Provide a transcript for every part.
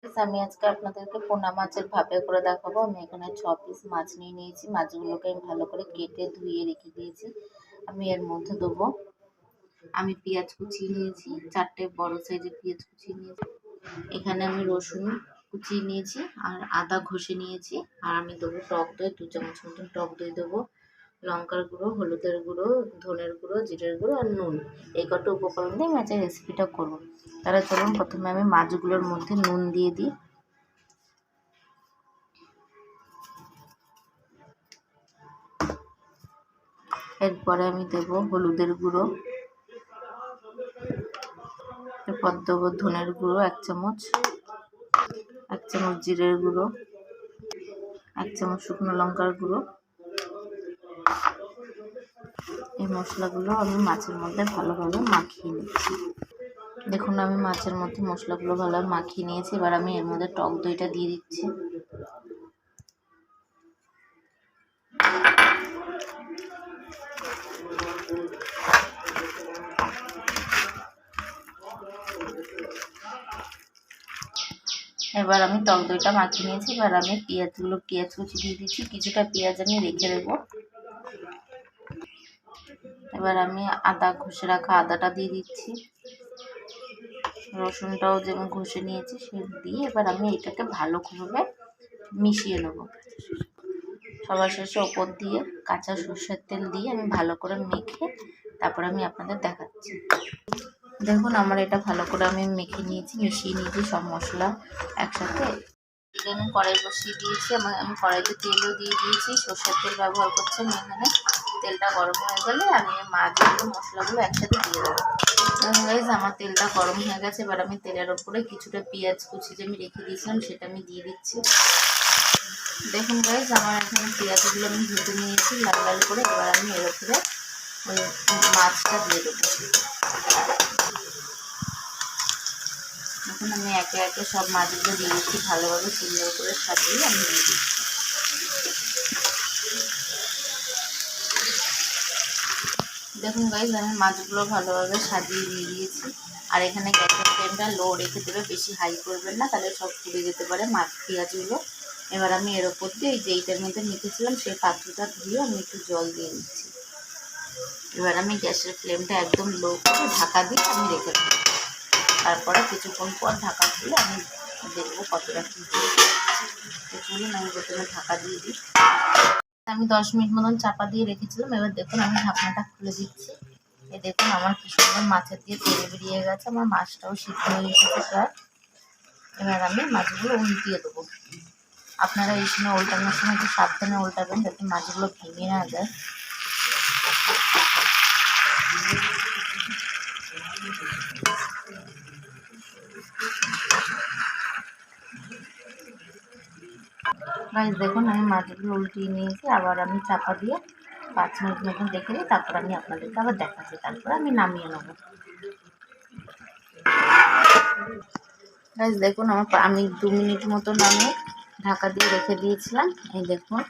আমি আজকে আপনাদেরকে পোনা মাছের ভাপে করে দেখাবো। আমি এখানে 6 পিস মাছ নিয়ে নিয়েছি। মাছগুলোকে আমি ভালো করে কেটে ধুয়ে রেখে দিয়েছি। আমি এর মধ্যে দেবো, আমি পেঁয়াজ কুচিয়ে নিয়েছি, 4টে বড় সাইজের পেঁয়াজ কুচিয়ে নিয়েছি। এখানে আমি রসুন কুচিয়ে নিয়েছি আর আদা ঘষে নিয়েছি। আর আমি দেবো টক দই, 2 চামচ মতন টক দই দেবো, লঙ্কার গুঁড়ো, হলুদের গুঁড়ো, ধনের গুঁড়ো, জিরের গুঁড়ো আর নুন। এই কটা উপকরণ দিয়ে মাছের রেসিপিটা করবো। তাহলে চলুন প্রথমে আমি মাছগুলোর মধ্যে নুন দিয়ে দিই। এরপরে আমি দেবো হলুদের গুঁড়ো, এরপর দেবো ধনের গুঁড়ো 1 চামচ, 1 চামচ জিরের গুঁড়ো, 1 চামচ শুকনো লঙ্কার গুঁড়ো। এই মশলাগুলো আমি মাছের মধ্যে ভালোভাবে মাখিয়ে নিচ্ছি। দেখুন আমি মাছের মধ্যে মশলাগুলো ভালোভাবে মাখিয়ে নিয়েছি। এবার আমি এর মধ্যে টক দইটা দিয়ে দিচ্ছি। এবার আমি টক দইটা মাখিয়ে নিয়েছি। এবার আমি পেঁয়াজ কুচি দিয়ে দিচ্ছি। কিছুটা পেঁয়াজ আমি রেখে দেবো। এবার আমি আদা ঘষে রাখা আদাটা দিয়ে দিচ্ছি, রসুনটাও যেমন ঘষে নিয়েছি সে দিয়ে এবার আমি এটাকে ভালোভাবে মিশিয়ে নেব। সবার শেষে ওপর দিয়ে কাঁচা সরষের তেল দিয়ে আমি ভালো করে মেখে তারপর আমি আপনাদের দেখাচ্ছি। দেখুন আমার এটা ভালো করে আমি মেখে নিয়েছি, মিশিয়ে নিয়েছি সব মশলা একসাথে। আমি কড়াই বসিয়ে দিয়েছি, আমি কড়াইতে তেলও দিয়ে দিয়েছি, সরষের তেল ব্যবহার করছি আমি এখানে। তেলটা গরম হয়ে গেলে আমি মাছগুলো মশলাগুলো একসাথে দিয়ে দেবো। গাইস আমার তেলটা গরম হয়ে গেছে। এবার আমি তেলের ওপরে কিছুটা পেঁয়াজ কুচি যে আমি রেখে দিয়েছিলাম সেটা আমি দিয়ে দিচ্ছি। দেখুন গাইস আমার এখানে পেঁয়াজগুলো আমি ভেজে নিয়েছি লাল লাল করে। এবার আমি এর উপরে ওই মাছটা দিয়ে দেবো। এখন আমি একে একে সব মাছগুলো দিয়ে দিচ্ছি, ভালোভাবে সুন্দর করে সাজিয়ে আমি দিয়ে দিচ্ছি। দেখুন গাইস আমি মাছগুলো ভালোভাবে সাজিয়ে দিয়ে দিয়েছি। আর এখানে গ্যাসের ফ্লেমটা লো রেখে দেবে, বেশি হাই করবেন না, তাহলে সব পুড়ে যেতে পারে মাছ পেঁয়াজগুলো। এবার আমি এর ওপর দিয়ে এই যে এইটার মধ্যে মেখেছিলাম সেই পাত্রটা ধুয়ে আমি একটু জল দিয়ে দিচ্ছি। এবার আমি গ্যাসের ফ্লেমটা একদম লো করে ঢাকা দিয়ে আমি রেখে দেবো। তারপরে কিছুক্ষণ পর ঢাকা খুলে আমি দেখবো কতটা কী চলুন আমি প্রথমে ঢাকা দিয়ে দিই। আমি 10 মিনিট মতন চাপা দিয়ে রেখেছিলাম। এবার দেখুন আমি ঢাকনাটা খুলে দিচ্ছি। এই দেখুন আমার কি সুন্দর মাছের দিয়ে তেল বেরিয়ে গেছে, আমার মাছটাও সিদ্ধ হয়ে এসেছে প্রায়। এবার আমি মাছগুলো উল্টিয়ে দেবো। আপনারা এই সময় উল্টানোর সময় একটু সাবধানে উল্টাবেন যাতে মাছগুলো ভেঙে না যায়। গাইস দেখুন আমি মাছগুলো উল্টিয়ে নিয়েছি। আবার আমি চাপা দিয়ে 5 মিনিট মতন রেখে দিই, তারপর আমি আপনাদেরকে আবার দেখাচ্ছি, তারপরে আমি নামিয়ে নেব। গাইস দেখুন আমি 2 মিনিট মতন আমি ঢাকা দিয়ে রেখে দিয়েছিলাম। এই দেখুন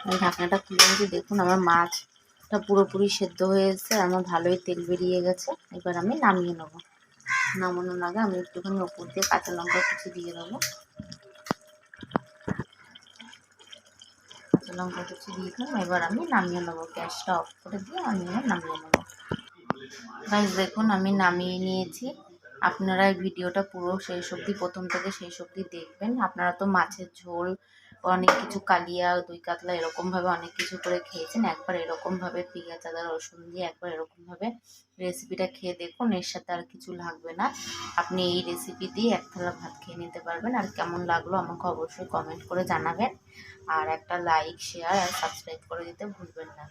আমি ঢাকনাটা খুলে নিয়েছি। দেখুন আমার মাছটা পুরোপুরি সেদ্ধ হয়ে এসেছে, আমার ভালোই তেল বেরিয়ে গেছে। এবার আমি নামিয়ে নেব। নামানোর আগে আমি একটুখানি ওপর দিয়ে কাঁচা লঙ্কা কুচি দিয়ে দেবো। কাঁচা লঙ্কা কুচি দিয়ে দিলাম। এবার আমি নামিয়ে নেবো, গ্যাসটা অফ করে দিয়ে আমি নামিয়ে নেব। গাইস দেখুন আমি নামিয়ে নিয়েছি। আপনারা এই ভিডিওটা পুরো শেষ অবধি, প্রথম থেকে শেষ অবধি দেখবেন। আপনারা তো মাছের ঝোল, অনেক কিছু কালিয়া, দই কাতলা এরকমভাবে অনেক কিছু করে খেয়েছেন। একবার এরকমভাবে পেঁয়াজ আদা রসুন দিয়ে একবার এরকমভাবে রেসিপিটা খেয়ে দেখুন, এর সাথে আর কিছু লাগবে না। আপনি এই রেসিপি দিয়ে এক থালা ভাত খেয়ে নিতে পারবেন। আর কেমন লাগলো আমাকে অবশ্যই কমেন্ট করে জানাবেন। আর একটা লাইক, শেয়ার আর সাবস্ক্রাইব করে দিতে ভুলবেন না।